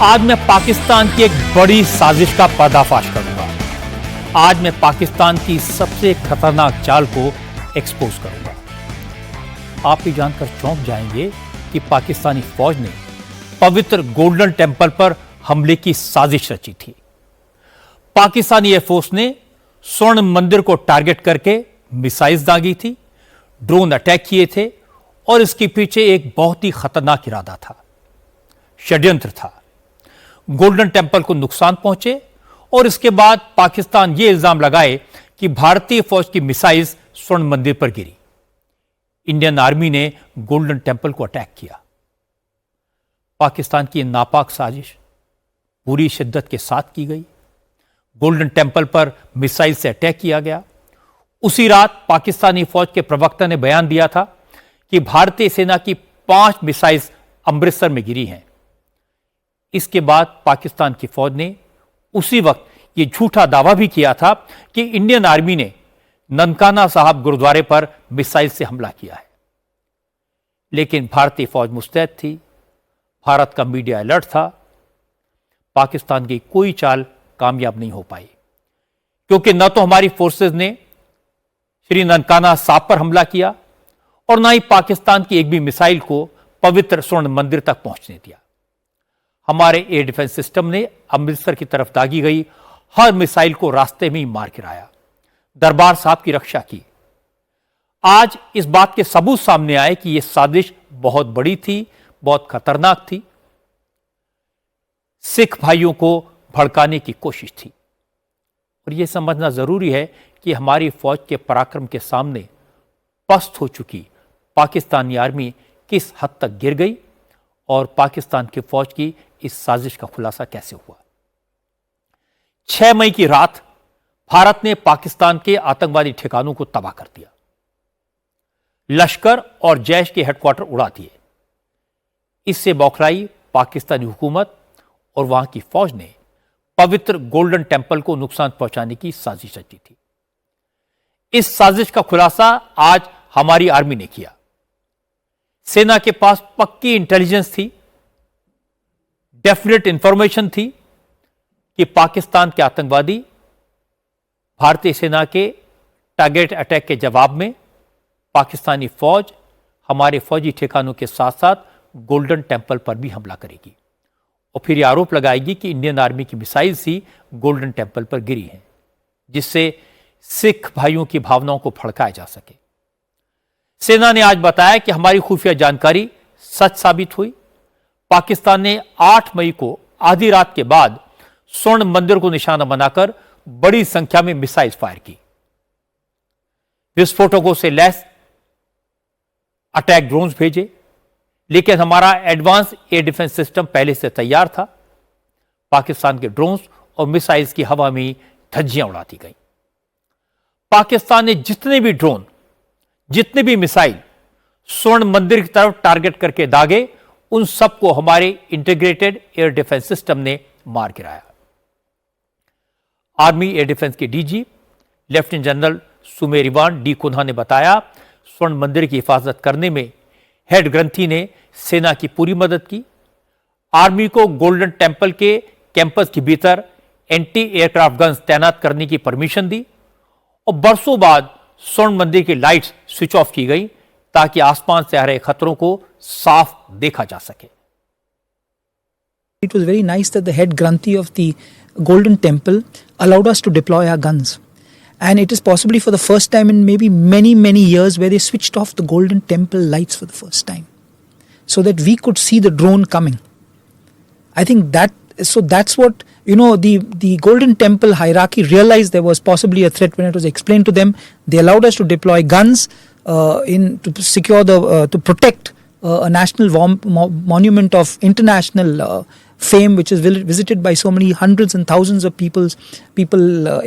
आज मैं पाकिस्तान की एक बड़ी साजिश का पर्दाफाश करूंगा। आज मैं पाकिस्तान की सबसे खतरनाक चाल को एक्सपोज करूंगा। आप ये जानकर चौंक जाएंगे कि पाकिस्तानी फौज ने पवित्र गोल्डन टेंपल पर हमले की साजिश रची थी। पाकिस्तानी एयरफोर्स ने स्वर्ण मंदिर को टारगेट करके मिसाइल्स दागी थी, ड्रोन अटैक किए थे और इसके पीछे एक बहुत ही खतरनाक इरादा था, षड्यंत्र था। गोल्डन टेंपल को नुकसान पहुंचे और इसके बाद पाकिस्तान यह इल्जाम लगाए कि भारतीय फौज की मिसाइल्स स्वर्ण मंदिर पर गिरी। इंडियन आर्मी ने गोल्डन टेंपल को अटैक किया। पाकिस्तान की नापाक साजिश पूरी शिद्दत के साथ की गई। गोल्डन टेंपल पर मिसाइल से अटैक किया गया। उसी रात पाकिस्तानी फौज के प्रवक्ता ने बयान दिया था कि भारतीय सेना की 5 मिसाइल्स अमृतसर में गिरी हैं। इसके बाद पाकिस्तान की फौज ने उसी वक्त यह झूठा दावा भी किया था कि इंडियन आर्मी ने ननकाना साहब गुरुद्वारे पर मिसाइल से हमला किया है। लेकिन भारतीय फौज मुस्तैद थी, भारत का मीडिया अलर्ट था। पाकिस्तान की कोई चाल कामयाब नहीं हो पाई, क्योंकि न तो हमारी फोर्सेस ने श्री ननकाना साहब पर हमला किया और न ही पाकिस्तान की एक भी मिसाइल को पवित्र स्वर्ण मंदिर तक पहुंचने दिया। हमारे एयर डिफेंस सिस्टम ने अमृतसर की तरफ दागी गई हर मिसाइल को रास्ते में ही मार गिराया, दरबार साहब की रक्षा की। आज इस बात के सबूत सामने आए कि यह साजिश बहुत बड़ी थी, बहुत खतरनाक थी। सिख भाइयों को भड़काने की कोशिश थी। और यह समझना जरूरी है कि हमारी फौज के पराक्रम के सामने पस्त हो चुकी पाकिस्तानी आर्मी किस हद तक गिर गई और पाकिस्तान की फौज की इस साजिश का खुलासा कैसे हुआ। 6 मई की रात भारत ने पाकिस्तान के आतंकवादी ठिकानों को तबाह कर दिया। लश्कर और जैश के हेडक्वार्टर उड़ा दिए। इससे बौखलाई पाकिस्तानी हुकूमत और वहां की फौज ने पवित्र गोल्डन टेंपल को नुकसान पहुंचाने की साजिश रची थी। इस साजिश का खुलासा आज हमारी आर्मी ने किया। सेना के पास पक्की इंटेलिजेंस थी, डेफिनेट इंफॉर्मेशन थी कि पाकिस्तान के आतंकवादी भारतीय सेना के टारगेट अटैक के जवाब में पाकिस्तानी फौज हमारे फौजी ठिकानों के साथ साथ गोल्डन टेंपल पर भी हमला करेगी और फिर यह आरोप लगाएगी कि इंडियन आर्मी की मिसाइल्स ही गोल्डन टेंपल पर गिरी हैं, जिससे सिख भाइयों की भावनाओं को भड़काया जा सके। सेना ने आज बताया कि हमारी खुफिया जानकारी सच साबित हुई। पाकिस्तान ने 8 मई को आधी रात के बाद स्वर्ण मंदिर को निशाना बनाकर बड़ी संख्या में मिसाइल फायर की। विस्फोटकों से लैस अटैक ड्रोन्स भेजे, लेकिन हमारा एडवांस एयर डिफेंस सिस्टम पहले से तैयार था। पाकिस्तान के ड्रोन्स और मिसाइल्स की हवा में धज्जियां उड़ा दी गई। पाकिस्तान ने जितने भी ड्रोन, जितने भी मिसाइल स्वर्ण मंदिर की तरफ टारगेट करके दागे, उन सबको हमारे इंटीग्रेटेड एयर डिफेंस सिस्टम ने मार गिराया। आर्मी एयर डिफेंस के DG lieutenant general Sumer Ivan D'Cunha ने बताया, स्वर्ण मंदिर की हिफाजत करने में हेड ग्रंथी ने सेना की पूरी मदद की। आर्मी को गोल्डन टेंपल के कैंपस के भीतर एंटी एयरक्राफ्ट गन्स तैनात करने की परमिशन दी और बरसों बाद स्वर्ण मंदिर की लाइट्स स्विच ऑफ की गई ताकि आसमान से आ रहे खतरों को साफ देखा जा सके। It was very nice that the head Granthi of the Golden Temple allowed us to deploy our guns. And it is possibly for the first time in maybe many years where they switched off the Golden Temple lights for the first time, so that we could see the drone coming. I think that's what, the Golden Temple hierarchy realized there was possibly a threat when it was explained to them. They allowed us to deploy guns to secure to protect a national monument of international fame, which is visited by so many hundreds and thousands of people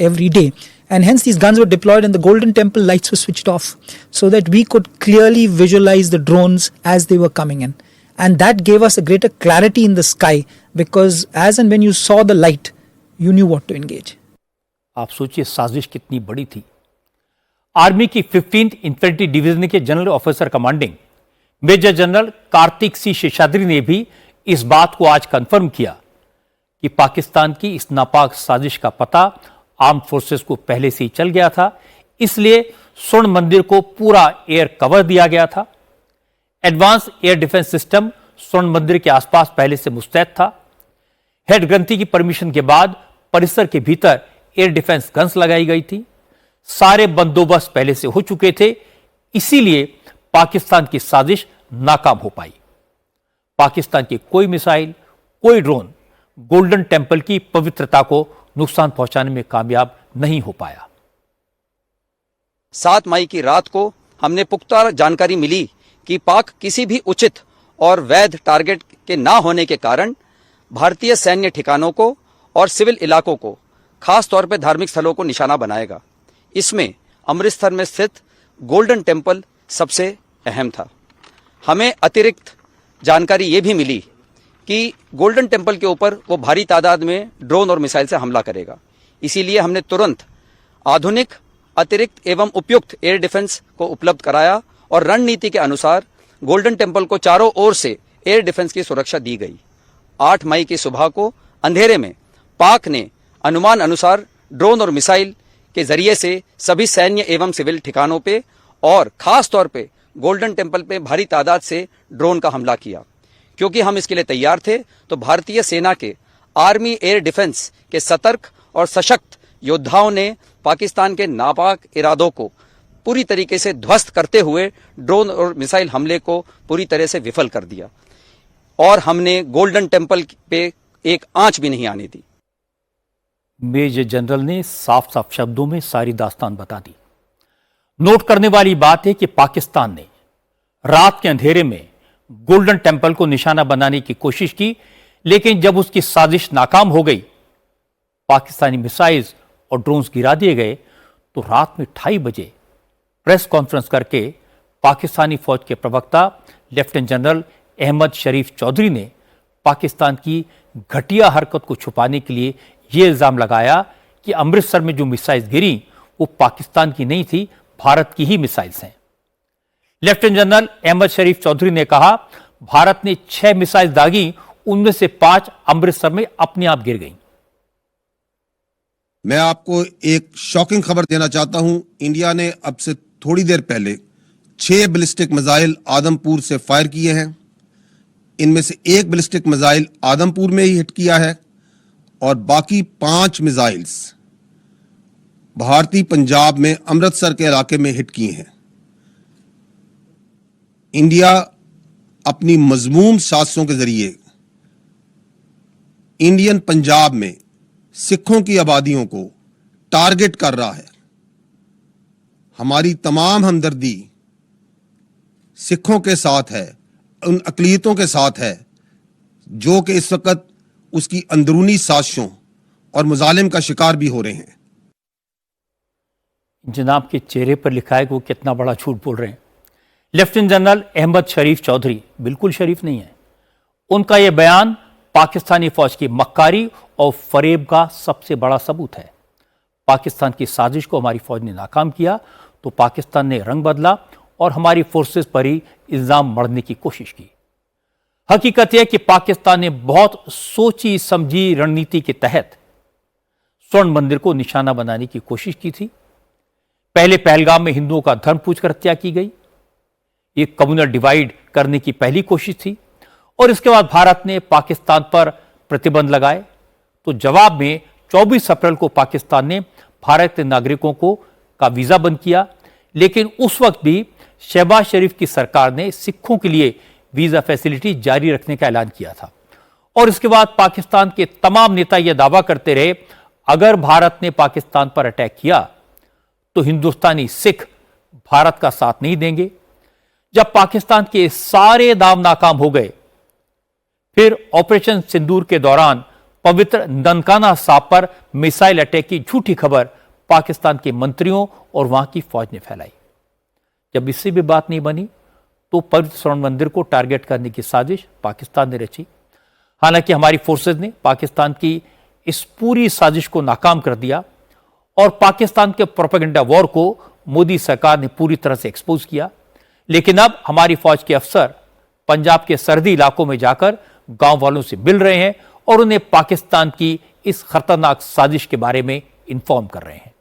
every day. And hence these guns were deployed and the Golden Temple lights were switched off so that we could clearly visualize the drones as they were coming in. And that gave us a greater clarity in the sky, because as and when you saw the light, you knew what to engage. आप सोचिए साजिश कितनी बड़ी थी। Army की 15th infantry division के general officer commanding major general Kartik C Seshadri ने भी इस बात को आज कंफर्म किया कि पाकिस्तान की इस नापाक साजिश का पता आर्म फोर्सेस को पहले से ही चल गया था, इसलिए स्वर्ण मंदिर को पूरा एयर कवर दिया गया था। एडवांस एयर डिफेंस सिस्टम स्वर्ण मंदिर के आसपास पहले से मुस्तैद था। हेड ग्रंथी की परमिशन के बाद परिसर के भीतर एयर डिफेंस गन्स लगाई गई थी। सारे बंदोबस्त पहले से हो चुके थे, इसीलिए पाकिस्तान की साजिश नाकाम हो पाई। पाकिस्तान की कोई मिसाइल, कोई ड्रोन गोल्डन टेंपल की पवित्रता को नुकसान पहुंचाने में कामयाब नहीं हो पाया। 7 मई की रात को हमने पुख्ता जानकारी मिली कि पाक किसी भी उचित और वैध टारगेट के ना होने के कारण भारतीय सैन्य ठिकानों को और सिविल इलाकों को, खास तौर पर धार्मिक स्थलों को निशाना बनाएगा। इसमें अमृतसर में स्थित गोल्डन टेंपल सबसे अहम था। हमें अतिरिक्त जानकारी ये भी मिली कि गोल्डन टेंपल के ऊपर वो भारी तादाद में ड्रोन और मिसाइल से हमला करेगा। इसीलिए हमने तुरंत आधुनिक, अतिरिक्त एवं उपयुक्त एयर डिफेंस को उपलब्ध कराया और रणनीति के अनुसार गोल्डन टेंपल को चारों ओर से एयर डिफेंस की सुरक्षा दी गई। 8 मई की सुबह को अंधेरे में पाक ने अनुमान अनुसार ड्रोन और मिसाइल के जरिए से सभी सैन्य एवं सिविल ठिकानों पे और खास तौर पे गोल्डन टेंपल पे भारी तादाद से ड्रोन का हमला किया। क्योंकि हम इसके लिए तैयार थे, तो भारतीय सेना के आर्मी एयर डिफेंस के सतर्क और सशक्त योद्धाओं ने पाकिस्तान के नापाक इरादों को पूरी तरीके से ध्वस्त करते हुए ड्रोन और मिसाइल हमले को पूरी तरह से विफल कर दिया और हमने गोल्डन टेंपल पे एक आंच भी नहीं आने दी। मेजर जनरल ने साफ साफ शब्दों में सारी दास्तान बता दी। नोट करने वाली बात है कि पाकिस्तान ने रात के अंधेरे में गोल्डन टेंपल को निशाना बनाने की कोशिश की, लेकिन जब उसकी साजिश नाकाम हो गई, पाकिस्तानी मिसाइल्स और ड्रोन्स गिरा दिए गए, तो रात में 2:30 बजे प्रेस कॉन्फ्रेंस करके पाकिस्तानी फौज के प्रवक्ता लेफ्टिनेंट जनरल अहमद शरीफ चौधरी ने पाकिस्तान की घटिया हरकत को छुपाने के लिए यह इल्जाम लगाया कि अमृतसर में जो मिसाइल्स गिरी वो पाकिस्तान की नहीं थी, भारत की ही मिसाइल्स हैं। लेफ्टिनेंट जनरल अहमद शरीफ चौधरी ने कहा, भारत ने 6 मिसाइल दागी, उनमें से 5 अमृतसर में अपने आप गिर गईं। मैं आपको एक शॉकिंग खबर देना चाहता हूं। इंडिया ने अब से थोड़ी देर पहले 6 बैलिस्टिक मिसाइल आदमपुर से फायर किए हैं। इनमें से 1 बैलिस्टिक मिसाइल आदमपुर में ही हिट किया है और बाकी 5 मिसाइल्स भारतीय पंजाब में अमृतसर के इलाके में हिट किए हैं। इंडिया अपनी मजमूम साजिशों के जरिए इंडियन पंजाब में सिखों की आबादियों को टारगेट कर रहा है। हमारी तमाम हमदर्दी सिखों के साथ है, उन अक़लियतों के साथ है जो कि इस वक्त उसकी अंदरूनी साजिशों और मुजालिम का शिकार भी हो रहे हैं। जनाब के चेहरे पर लिखा है कि वो कितना बड़ा झूठ बोल रहे हैं। लेफ्टिनेंट जनरल अहमद शरीफ चौधरी बिल्कुल शरीफ नहीं है। उनका यह बयान पाकिस्तानी फौज की मक्कारी और फरेब का सबसे बड़ा सबूत है। पाकिस्तान की साजिश को हमारी फौज ने नाकाम किया तो पाकिस्तान ने रंग बदला और हमारी फोर्सेस पर ही इल्जाम मढ़ने की कोशिश की। हकीकत यह कि पाकिस्तान ने बहुत सोची समझी रणनीति के तहत स्वर्ण मंदिर को निशाना बनाने की कोशिश की थी। पहले पहलगाम में हिंदुओं का धर्म पूछकर हत्या की गई, ये कम्युनल डिवाइड करने की पहली कोशिश थी। और इसके बाद भारत ने पाकिस्तान पर प्रतिबंध लगाए, तो जवाब में 24 अप्रैल को पाकिस्तान ने भारतीय नागरिकों को का वीजा बंद किया। लेकिन उस वक्त भी शहबाज शरीफ की सरकार ने सिखों के लिए वीजा फैसिलिटी जारी रखने का ऐलान किया था। और इसके बाद पाकिस्तान के तमाम नेता यह दावा करते रहे, अगर भारत ने पाकिस्तान पर अटैक किया तो हिंदुस्तानी सिख भारत का साथ नहीं देंगे। जब पाकिस्तान के सारे दाव नाकाम हो गए, फिर ऑपरेशन सिंदूर के दौरान पवित्र ननकाना साहब पर मिसाइल अटैक की झूठी खबर पाकिस्तान के मंत्रियों और वहां की फौज ने फैलाई। जब इससे भी बात नहीं बनी तो पवित्र स्वर्ण मंदिर को टारगेट करने की साजिश पाकिस्तान ने रची। हालांकि हमारी फोर्सेज ने पाकिस्तान की इस पूरी साजिश को नाकाम कर दिया और पाकिस्तान के प्रोपेगेंडा वॉर को मोदी सरकार ने पूरी तरह से एक्सपोज किया। लेकिन अब हमारी फौज के अफसर पंजाब के सर्दी इलाकों में जाकर गांव वालों से मिल रहे हैं और उन्हें पाकिस्तान की इस खतरनाक साजिश के बारे में इन्फॉर्म कर रहे हैं।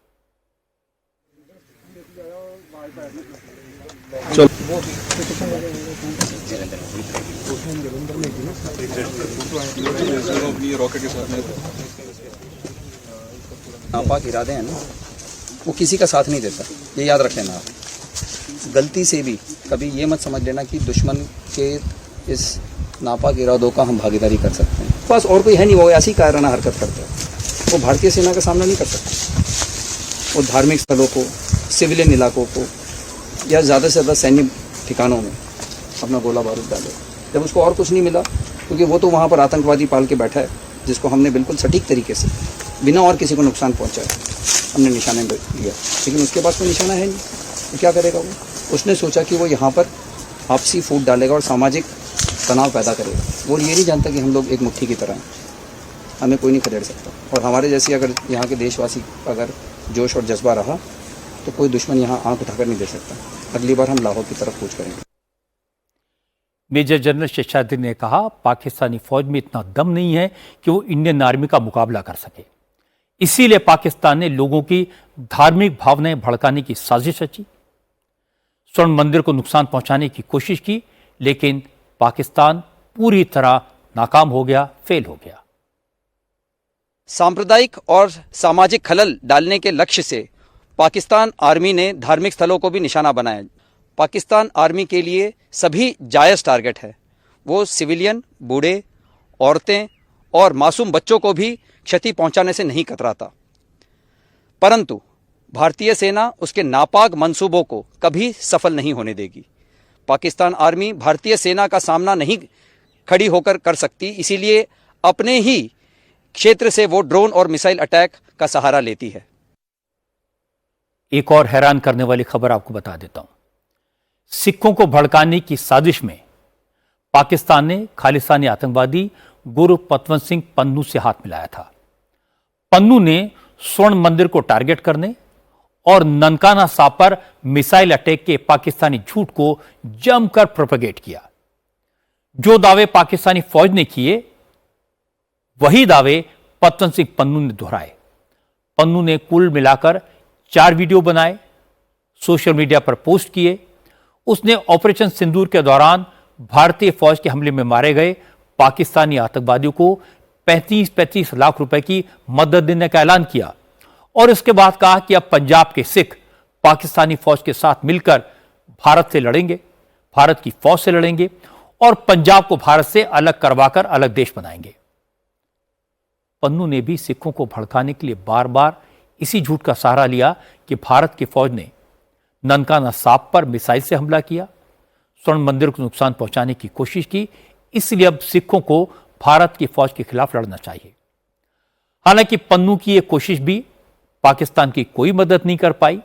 नापाक इरादे हैं ना, वो किसी का साथ नहीं देता, ये याद रख लेना आप। गलती से भी कभी ये मत समझ लेना कि दुश्मन के इस नापाक इरादों का हम भागीदारी कर सकते हैं। बस और कोई है नहीं, वो ऐसी कायराना हरकत करता है। वो भारतीय सेना का सामना नहीं कर सकता। वो धार्मिक स्थलों को, सिविलियन इलाकों को या ज़्यादा से ज़्यादा सैन्य ठिकानों में अपना गोला बारूद डाले। जब उसको और कुछ नहीं मिला, क्योंकि वो तो वहाँ पर आतंकवादी पाल के बैठा है, जिसको हमने बिल्कुल सटीक तरीके से बिना और किसी को नुकसान पहुँचाए हमने निशाने लिया, लेकिन उसके पास कोई निशाना है नहीं, तो क्या करेगा वो? उसने सोचा कि वो यहाँ पर आपसी फूट डालेगा और सामाजिक तनाव पैदा करेगा। वो ये नहीं जानता कि हम लोग एक मुट्ठी की तरह हैं, हमें कोई नहीं खदेड़ सकता। और हमारे जैसे अगर यहाँ के देशवासी अगर जोश और जज्बा रहा तो कोई दुश्मन यहाँ आंख उठाकर नहीं दे सकता। अगली बार हम लाहौर की तरफ कूच करेंगे। मेजर जनरल शेषाद्री ने कहा, पाकिस्तानी फौज में इतना दम नहीं है कि वो इंडियन आर्मी का मुकाबला कर सके। इसीलिए पाकिस्तान ने लोगों की धार्मिक भावनाएं भड़काने की साजिश रची, स्वर्ण मंदिर को नुकसान पहुंचाने की कोशिश की, लेकिन पाकिस्तान पूरी तरह नाकाम हो गया, फेल हो गया। सांप्रदायिक और सामाजिक खलल डालने के लक्ष्य से पाकिस्तान आर्मी ने धार्मिक स्थलों को भी निशाना बनाया। पाकिस्तान आर्मी के लिए सभी जायज़ टारगेट है। वो सिविलियन, बूढ़े, औरतें और मासूम बच्चों को भी क्षति पहुंचाने से नहीं कतराता। परंतु भारतीय सेना उसके नापाक मंसूबों को कभी सफल नहीं होने देगी। पाकिस्तान आर्मी भारतीय सेना का सामना नहीं खड़ी होकर कर सकती, इसीलिए अपने ही क्षेत्र से वो ड्रोन और मिसाइल अटैक का सहारा लेती है। एक और हैरान करने वाली खबर आपको बता देता हूं। सिखों को भड़काने की साजिश में पाकिस्तान ने खालिस्तानी आतंकवादी गुरु पतवंत सिंह पन्नू से हाथ मिलाया था। पन्नू ने स्वर्ण मंदिर को टारगेट करने और ननकाना साहब पर मिसाइल अटैक के पाकिस्तानी झूठ को जमकर प्रोपेगेट किया। जो दावे पाकिस्तानी फौज ने किए, वही दावे पतवंत सिंह पन्नू ने दोहराए। पन्नू ने कुल मिलाकर 4 वीडियो बनाए, सोशल मीडिया पर पोस्ट किए। उसने ऑपरेशन सिंदूर के दौरान भारतीय फौज के हमले में मारे गए पाकिस्तानी आतंकवादियों को 35-35 लाख रुपए की मदद देने का ऐलान किया और इसके बाद कहा कि अब पंजाब के सिख पाकिस्तानी फौज के साथ मिलकर भारत से लड़ेंगे, भारत की फौज से लड़ेंगे और पंजाब को भारत से अलग करवाकर अलग देश बनाएंगे। पन्नू ने भी सिखों को भड़काने के लिए बार बार इसी झूठ का सहारा लिया कि भारत की फौज ने ननकाना साहब पर मिसाइल से हमला किया, स्वर्ण मंदिर को नुकसान पहुंचाने की कोशिश की, इसलिए अब सिखों को भारत की फौज के खिलाफ लड़ना चाहिए। हालांकि पन्नू की यह कोशिश भी पाकिस्तान की कोई मदद नहीं कर पाई।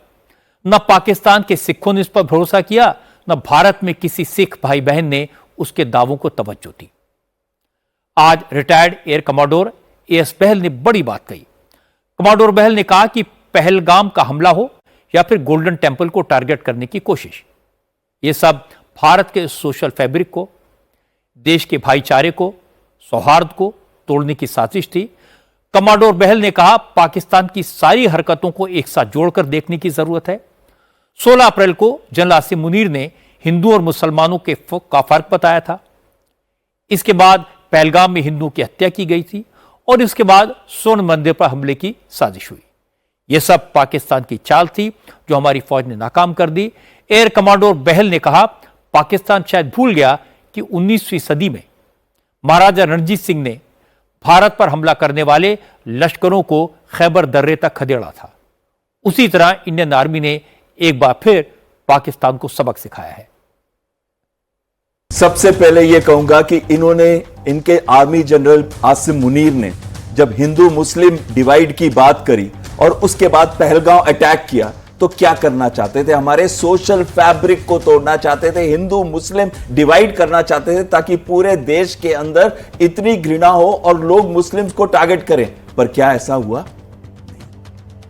न पाकिस्तान के सिखों ने इस पर भरोसा किया, न भारत में किसी सिख भाई बहन ने उसके दावों को तवज्जो दी। आज रिटायर्ड एयर कमांडोर एएस बहल ने बड़ी बात कही। कमांडोर बहल ने कहा कि पहलगाम का हमला हो या फिर गोल्डन टेंपल को टारगेट करने की कोशिश, यह सब भारत के सोशल फैब्रिक को, देश के भाईचारे को, सौहार्द को तोड़ने की साजिश थी। कमांडोर बहल ने कहा, पाकिस्तान की सारी हरकतों को एक साथ जोड़कर देखने की जरूरत है। 16 अप्रैल को जनरल आसिम मुनीर ने हिंदू और मुसलमानों का फर्क बताया था। इसके बाद पहलगाम में हिंदुओं की हत्या की गई थी और इसके बाद स्वर्ण मंदिर पर हमले की साजिश हुई। यह सब पाकिस्तान की चाल थी जो हमारी फौज ने नाकाम कर दी। एयर कमांडोर बहल ने कहा, पाकिस्तान शायद भूल गया कि 19वीं सदी में महाराजा रणजीत सिंह ने भारत पर हमला करने वाले लश्करों को खैबर दर्रे तक खदेड़ा था। उसी तरह इंडियन आर्मी ने एक बार फिर पाकिस्तान को सबक सिखाया है। सबसे पहले यह कहूंगा कि इनके आर्मी जनरल आसिम मुनीर ने जब हिंदू मुस्लिम डिवाइड की बात करी और उसके बाद पहलगांव अटैक किया, तो क्या करना चाहते थे? हमारे सोशल फैब्रिक को तोड़ना चाहते थे, हिंदू मुस्लिम डिवाइड करना चाहते थे ताकि पूरे देश के अंदर इतनी घृणा हो और लोग मुस्लिम्स को टारगेट करें। पर क्या ऐसा हुआ?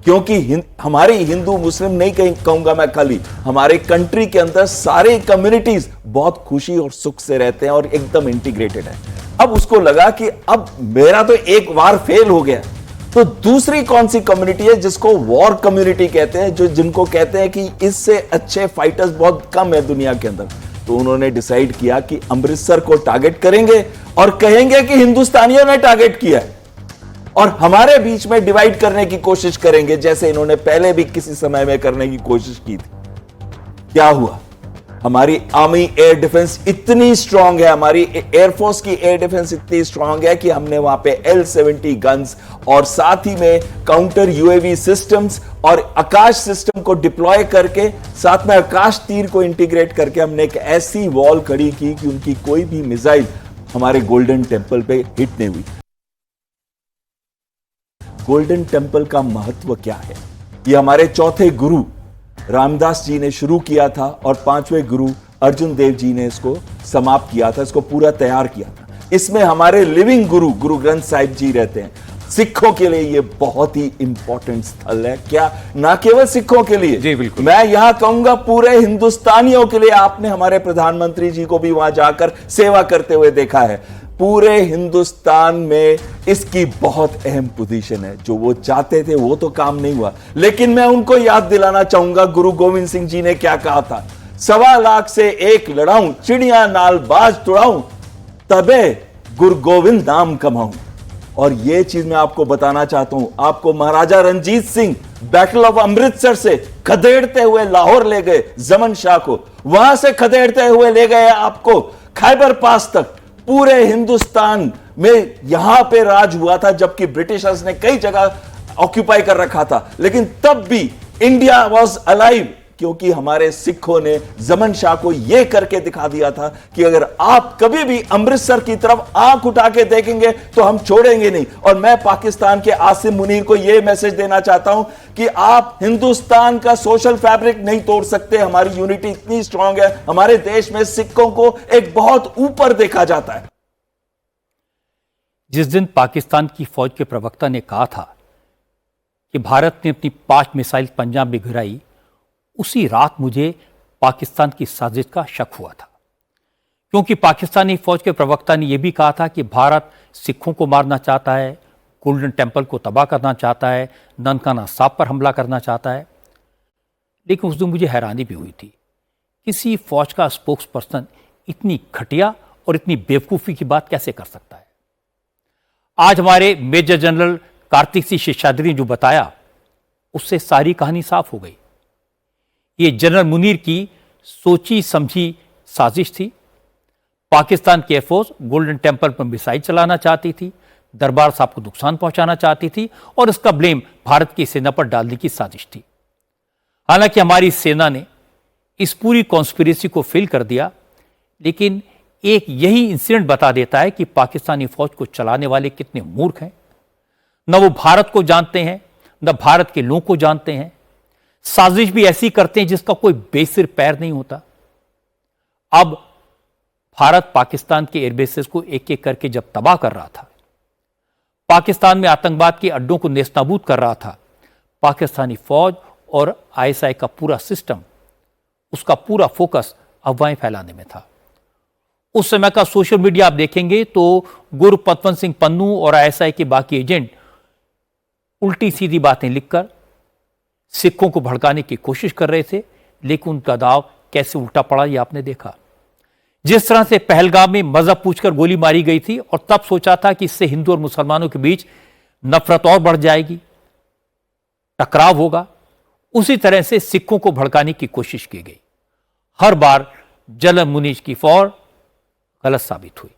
क्योंकि हमारे हिंदू मुस्लिम नहीं कहूंगा मैं, खाली हमारे कंट्री के अंदर सारे कम्युनिटीज बहुत खुशी और सुख से रहते हैं और एकदम इंटीग्रेटेड है। अब उसको लगा कि अब मेरा तो एक वार फेल हो गया, तो दूसरी कौन सी कम्युनिटी है जिसको वॉर कम्युनिटी कहते हैं, जो जिनको कहते हैं कि इससे अच्छे फाइटर्स बहुत कम है दुनिया के अंदर। तो उन्होंने डिसाइड किया कि अमृतसर को टारगेट करेंगे और कहेंगे कि हिंदुस्तानियों ने टारगेट किया है और हमारे बीच में डिवाइड करने की कोशिश करेंगे, जैसे इन्होंने पहले भी किसी समय में करने की कोशिश की थी। क्या हुआ? हमारी आर्मी एयर डिफेंस इतनी स्ट्रांग है, हमारी एयरफोर्स की एयर डिफेंस इतनी स्ट्रांग है कि हमने वहां पे L-70 गन्स और साथ ही में काउंटर यूएवी सिस्टम्स और आकाश सिस्टम को डिप्लॉय करके साथ में आकाश तीर को इंटीग्रेट करके हमने एक ऐसी वॉल खड़ी की कि उनकी कोई भी मिसाइल हमारे गोल्डन टेंपल पे हिट नहीं हुई। गोल्डन टेंपल का महत्व क्या है? यह हमारे चौथे गुरु रामदास जी ने शुरू किया था और पांचवें गुरु अर्जुन देव जी ने इसको समाप्त किया था, इसको पूरा तैयार किया था। इसमें हमारे लिविंग गुरु गुरु ग्रंथ साहिब जी रहते हैं। सिखों के लिए यह बहुत ही इंपॉर्टेंट स्थल है, क्या ना केवल सिखों के लिए जी बिल्कुल, मैं यहां कहूंगा पूरे हिंदुस्तानियों के लिए। आपने हमारे प्रधानमंत्री जी को भी वहां जाकर सेवा करते हुए देखा है। पूरे हिंदुस्तान में इसकी बहुत अहम पोजीशन है। जो वो चाहते थे वो तो काम नहीं हुआ, लेकिन मैं उनको याद दिलाना चाहूंगा गुरु गोविंद सिंह जी ने क्या कहा था, 1.25 लाख से एक लड़ाऊं, चिड़िया नाल बाज तुड़ाऊं, तबे गुरु गोविंद नाम कमाऊं। और यह चीज मैं आपको बताना चाहता हूं। आपको महाराजा रंजीत सिंह बैटल ऑफ अमृतसर से खदेड़ते हुए लाहौर ले गए जमन शाह को, वहां से खदेड़ते हुए ले गए आपको खैबर पास तक। पूरे हिंदुस्तान में यहां पे राज हुआ था, जबकि ब्रिटिशर्स ने कई जगह ऑक्यूपाई कर रखा था, लेकिन तब भी इंडिया वॉज अलाइव, क्योंकि हमारे सिखों ने जमन शाह को यह करके दिखा दिया था कि अगर आप कभी भी अमृतसर की तरफ आंख उठा के देखेंगे तो हम छोड़ेंगे नहीं। और मैं पाकिस्तान के आसिम मुनीर को यह मैसेज देना चाहता हूं कि आप हिंदुस्तान का सोशल फैब्रिक नहीं तोड़ सकते। हमारी यूनिटी इतनी स्ट्रांग है, हमारे देश में सिखों को एक बहुत ऊपर देखा जाता है। जिस दिन पाकिस्तान की फौज के प्रवक्ता ने कहा था कि भारत ने अपनी 5 मिसाइल पंजाब में गिराई, उसी रात मुझे पाकिस्तान की साजिश का शक हुआ था, क्योंकि पाकिस्तानी फौज के प्रवक्ता ने यह भी कहा था कि भारत सिखों को मारना चाहता है, गोल्डन टेंपल को तबाह करना चाहता है, ननकाना साहब पर हमला करना चाहता है। लेकिन उस दिन मुझे हैरानी भी हुई थी, किसी फौज का स्पोक्स पर्सन इतनी घटिया और इतनी बेवकूफ़ी की बात कैसे कर सकता है। आज हमारे मेजर जनरल कार्तिक सिंह शेषाद्री ने जो बताया, उससे सारी कहानी साफ हो गई। ये जनरल मुनीर की सोची समझी साजिश थी। पाकिस्तान की एयरफोर्स गोल्डन टेंपल पर मिसाइल चलाना चाहती थी, दरबार साहब को नुकसान पहुंचाना चाहती थी और इसका ब्लेम भारत की सेना पर डालने की साजिश थी। हालांकि हमारी सेना ने इस पूरी कॉन्स्पिरेसी को फेल कर दिया, लेकिन एक यही इंसिडेंट बता देता है कि पाकिस्तानी फौज को चलाने वाले कितने मूर्ख हैं। न वो भारत को जानते हैं, न भारत के लोगों को जानते हैं। साजिश भी ऐसी करते हैं जिसका कोई बेसिर पैर नहीं होता। अब भारत पाकिस्तान के एयरबेसेस को एक एक करके जब तबाह कर रहा था, पाकिस्तान में आतंकवाद के अड्डों को नेस्तनाबूद कर रहा था, पाकिस्तानी फौज और आईएसआई का पूरा सिस्टम, उसका पूरा फोकस अफवाहें फैलाने में था। उस समय का सोशल मीडिया आप देखेंगे तो गुरु पतवंत सिंह पन्नू और आईएसआई के बाकी एजेंट उल्टी सीधी बातें लिखकर सिखों को भड़काने की कोशिश कर रहे थे, लेकिन उनका दाव कैसे उल्टा पड़ा ये आपने देखा। जिस तरह से पहलगाम में मजहब पूछकर गोली मारी गई थी और तब सोचा था कि इससे हिंदू और मुसलमानों के बीच नफरत और बढ़ जाएगी, टकराव होगा, उसी तरह से सिखों को भड़काने की कोशिश की गई। हर बार जनरल मुनीर की फौज गलत साबित हुई।